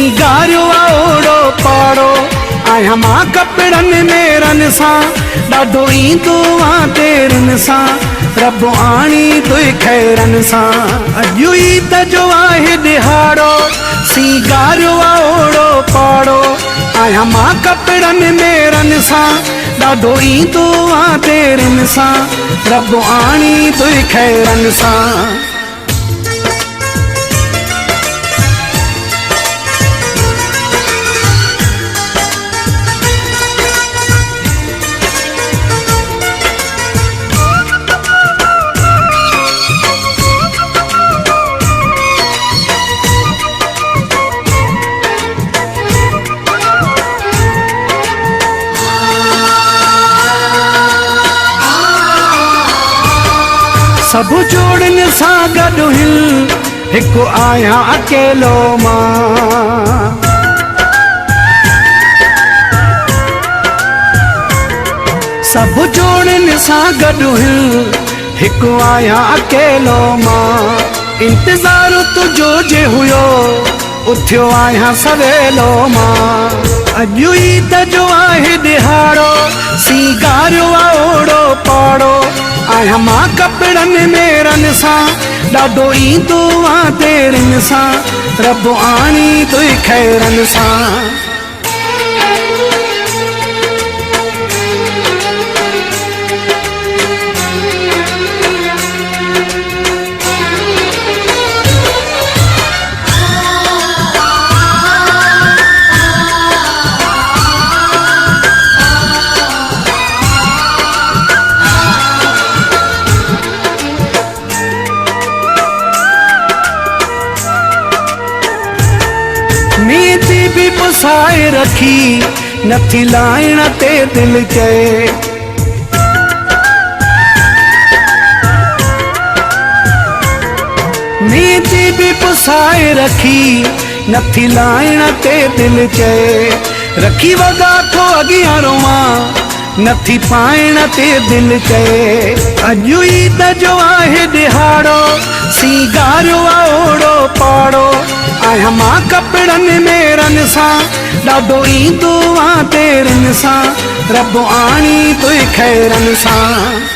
सीगारियो ओड़ो पाड़ो आया मां कपड़नि मेरनि सां ॾाढो ईंदो आहे तेरनि सां रब आणी तुई खैरनि सां। अॼु ईद जो आहे ॾिहाड़ो सीगारियो ओड़ो पाड़ो आया मां कपड़नि मेरनि सां ॾाढो ईंदो आहे तेरनि सां रब आणी तुई खैरनि सां। सब जोड़न सां गॾु हिल हिकु आया अकेलो मां। सब जोड़न सां गॾु हिल हिकु आया अकेलो मां। इंतज़ार तुझो जे हुयो उथियो आया सवेलो मां। अॼु ईद जो आहे ॾिहाड़ो सीगारियो ओड़ो पाड़ो आया मां कपड़नि मेरनि सां ॾाढो ईंदो आहे तेरनि सां रब आणी तुई खैरनि सां। मेहंदी भी पुसाए रखी नथी लाइण ते दिल चए। मेहंदी भी पुसाए रखी नथी लाइण ते दिल चए। रखी वॻा थो अॻियां रोवां नथी पाइण ते दिल चए। अॼु ईद जो आहे ॾिहाड़ो सीगारियो ओड़ो पाड़ो आया मां कपड़नि मेरनि सां ॾाढो ईंदो आहे तेरनि सां रब आणी तुई खैरनि सां।